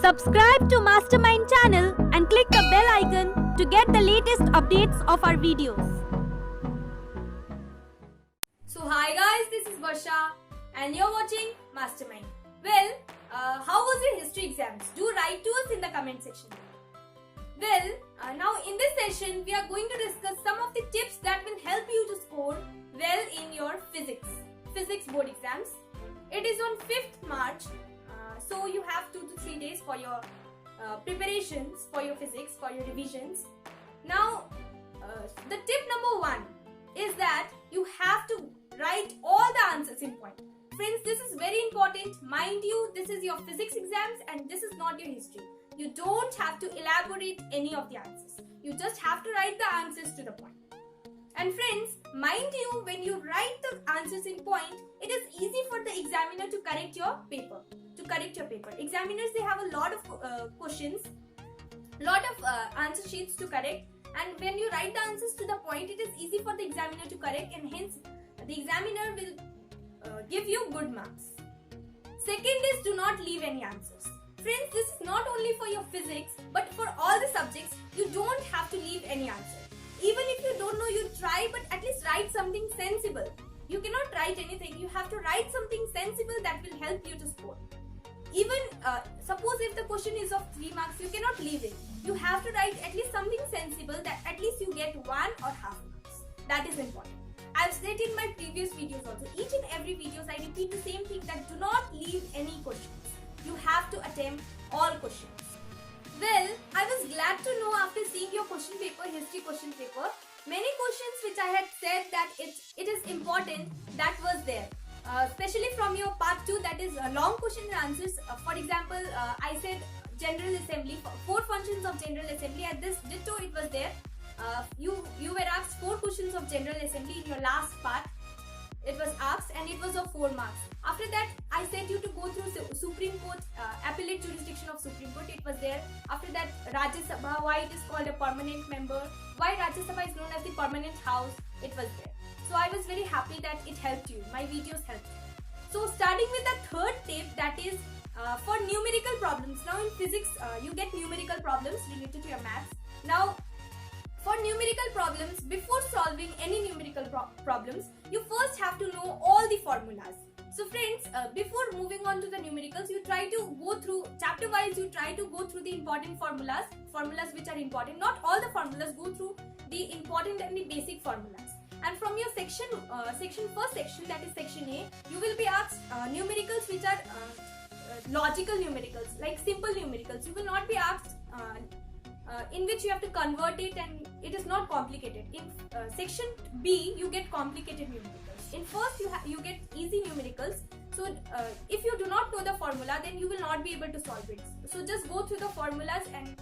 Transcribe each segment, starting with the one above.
Subscribe to Mastermind channel and click the bell icon to get the latest updates of our videos. So hi guys, this is Varsha and you're watching Mastermind. Well, how was your history exams? Do write to us in the comment section. Well, now in this session we are going to discuss some of the tips that will help you to score well in your physics board exams. It is on 5th March, so you have 2 to 3 days for your preparations for your physics, for your revisions. Now, the tip number 1 is that you have to write all the answers in point. Friends, this is very important. Mind you, this is your physics exams and this is not your history. You don't have to elaborate any of the answers. You just have to write the answers to the point. And friends, mind you, when you write the answers in point, it is easy for the examiner to correct your paper. Examiners, they have a lot of questions, lot of answer sheets to correct. And when you write the answers to the point, it is easy for the examiner to correct, and hence the examiner will give you good marks. Second is, do not leave any answers. Friends, this is not only for your physics, but for all the subjects, you don't have to leave any answer. Even if you don't know, you try, but at least write something sensible. You cannot write anything. You have to write something sensible that will help you to score. Even suppose if the question is of 3 marks, you cannot leave it. You have to write at least something sensible that at least you get 1 or half marks. That is important. I've said in my previous videos also, each and every videos I repeat the same thing, that do not leave any questions. You have to attempt all questions. Well, I was glad to know after seeing your question paper, history question paper, many questions which I had said that it is important, that was there. Especially from your part 2, that is long question and answers. For example, I said General Assembly, 4 functions of General Assembly, and this ditto it was there. You were asked 4 questions of General Assembly in your last part. It was asked and it was of 4 marks. After that, I said you to go through Supreme Court, appellate jurisdiction of Supreme Court. It was there. After that, Rajya Sabha, why it is called a permanent member, why Rajya Sabha is known as the permanent house, it was there. So I was very happy that it helped you. My videos helped you. So starting with the third tip, that is for numerical problems. Now in physics, you get numerical problems related to your maths. Now, for numerical problems, before solving any numerical problems, you first have to know all the formulas. So friends, before moving on to the numericals, you try to go through, chapter wise, you try to go through the important formulas which are important. Not all the formulas, go through the important and the basic formulas. And from your section, first section, that is section A, you will be asked numericals which are logical numericals, like simple numericals. You will not be asked in which you have to convert it, and it is not complicated. In section B, you get complicated numericals. In first, you get easy numericals. So if you do not know the formula, then you will not be able to solve it. So just go through the formulas, and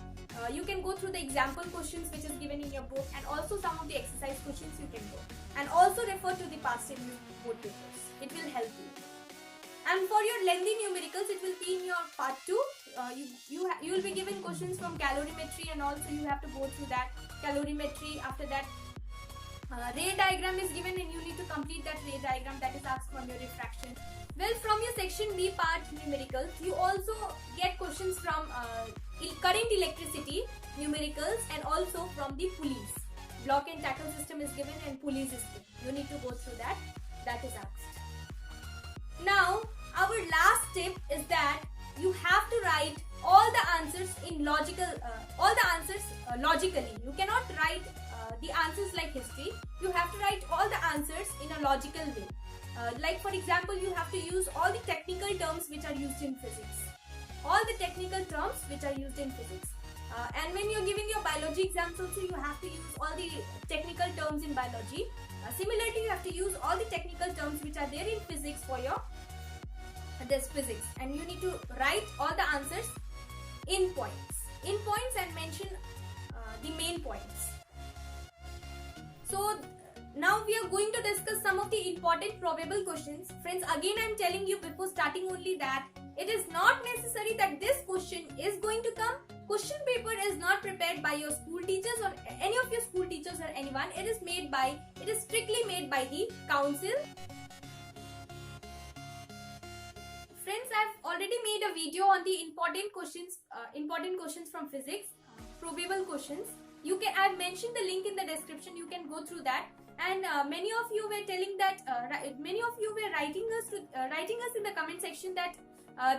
you can go through the example questions which is given in your book, and also some of the exercise questions you can go. And also refer to the past tense board papers. It will help you. And for your lengthy numericals, it will be in your part 2. You will be given questions from calorimetry, and also you have to go through that calorimetry. After that, ray diagram is given, and you need to complete that ray diagram that is asked from your refraction. Well, from your section B part numericals, you also get questions from current electricity numericals, and also from the pulleys. Block and tackle system is given, and pulleys is given. You need to go through that. That is asked. Now, our last tip is that you have to write all the answers in logically. You cannot write the answers like history. You have to write all the answers in a logical way. Like for example, you have to use all the technical terms which are used in physics. And when you're giving your biology exams also, you have to use all the technical terms in biology. Similarly, you have to use all the technical terms which are there in physics for your this physics, and you need to write all the answers in points and mention the main points. So now we are going to discuss some of the important probable questions. Friends, again I am telling you before starting only that it is not necessary that this question is going to come. Question paper is not prepared by your school teachers or any of your school teachers or anyone. It is strictly made by the council. friends, I've already made a video on the important questions from physics, probable questions. I've mentioned the link in the description. You can go through that. And many of you were telling that many of you were writing us in the comment section that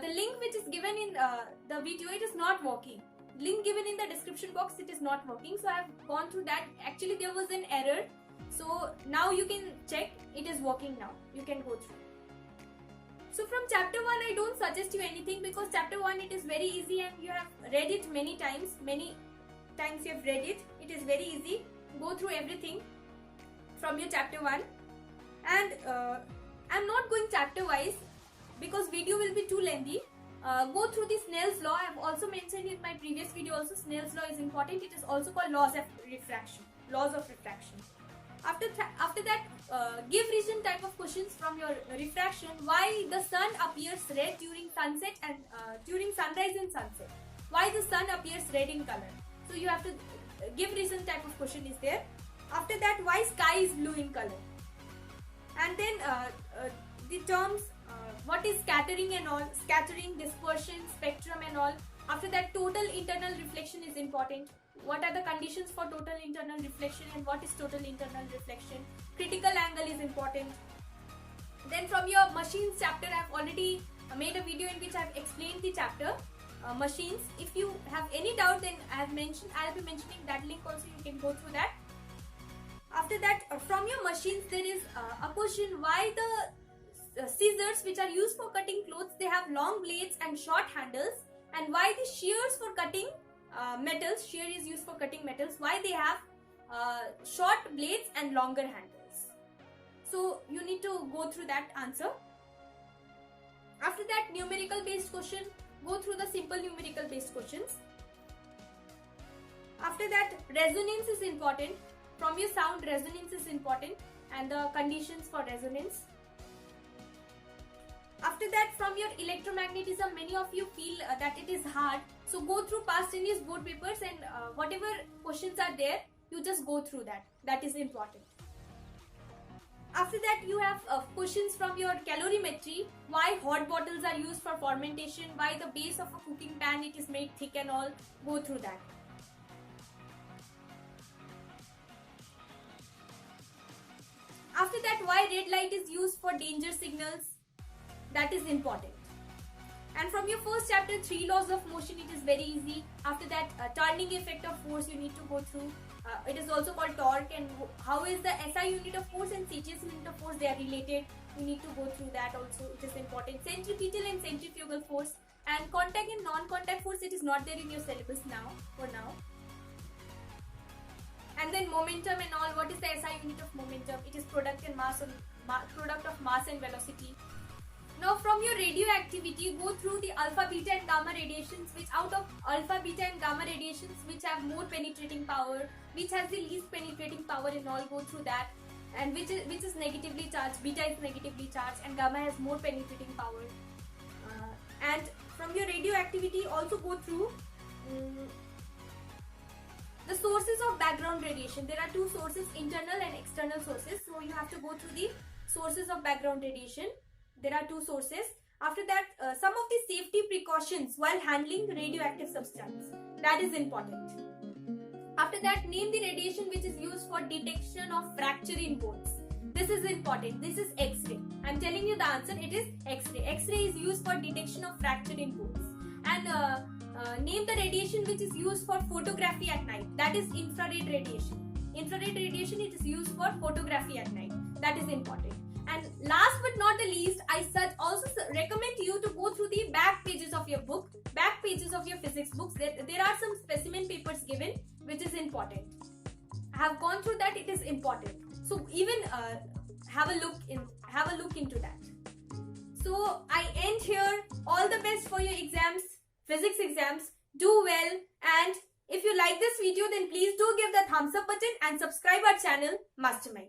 the link which is given in the video, it is not working. Link given in the description box, it is not working. So I have gone through that. Actually, there was an error. So now you can check it is working now. You can go through. So from chapter 1, I don't suggest you anything because chapter 1, it is very easy and you have read it many times. Many times you have read it. It is very easy. Go through everything from your chapter 1. And I'm not going chapter wise because video will be too lengthy. Go through the Snell's law. I have also mentioned in my previous video also Snell's law is important. It is also called laws of refraction. Laws of refraction. After that, give reason type of questions from your refraction. Why the sun appears red during sunset and during sunrise and sunset? Why the sun appears red in color? So you have to give reason type of question is there. After that, why sky is blue in color? And then the terms, what is scattering and all, scattering, dispersion, spectrum and all. After that, total internal reflection is important. What are the conditions for total internal reflection and what is total internal reflection? Critical angle is important. Then from your machines chapter, I have already made a video in which I have explained the chapter machines. If you have any doubt, then I'll be mentioning that link also. You can go through that. After that, from your machines, there is a question: why the scissors which are used for cutting clothes, they have long blades and short handles, and why the shears for cutting metals, shear is used for cutting metals, why they have short blades and longer handles. So you need to go through that answer. After that, numerical based question, go through the simple numerical based questions. After that, resonance is important. From your sound, resonance is important and the conditions for resonance. After that, from your electromagnetism, many of you feel that it is hard. So go through past and use board papers and whatever questions are there, you just go through that. That is important. After that, you have questions from your calorimetry. Why hot bottles are used for fermentation. Why the base of a cooking pan, it is made thick and all. Go through that. After that, why red light is used for danger signals. That is important. And from your first chapter, 3 laws of motion, it is very easy. After that, turning effect of force you need to go through. It is also called torque, and how is the SI unit of force and CGS unit of force, they are related. You need to go through that also. It is important. Centripetal and centrifugal force, and contact and non-contact force, it is not there in your syllabus now, for now. And then momentum and all, what is the SI unit of momentum? It is product of mass and velocity. Now from your radioactivity, go through the alpha, beta and gamma radiations, which out of alpha, beta and gamma radiations, which have more penetrating power, which has the least penetrating power and all, go through that. And which is negatively charged, beta is negatively charged and gamma has more penetrating power. And from your radioactivity, also go through the sources of background radiation. There are 2 sources, internal and external sources. So you have to go through the sources of background radiation. There are 2 sources. After that, some of the safety precautions while handling radioactive substance. That is important. After that, name the radiation which is used for detection of fracture in bones. This is important. This is X-ray. I am telling you the answer. It is X-ray. X-ray is used for detection of fracture in bones. And name the radiation which is used for photography at night. That is infrared radiation. Infrared radiation, it is used for photography at night. That is important. And last but not the least, I also recommend you to go through the back pages of your book, back pages of your physics books. There are some specimen papers given, which is important. I have gone through that. It is important. So even have a look into that. So I end here. All the best for your exams, physics exams. Do well, and if you like this video, then please do give the thumbs up button and subscribe our channel, Mastermind.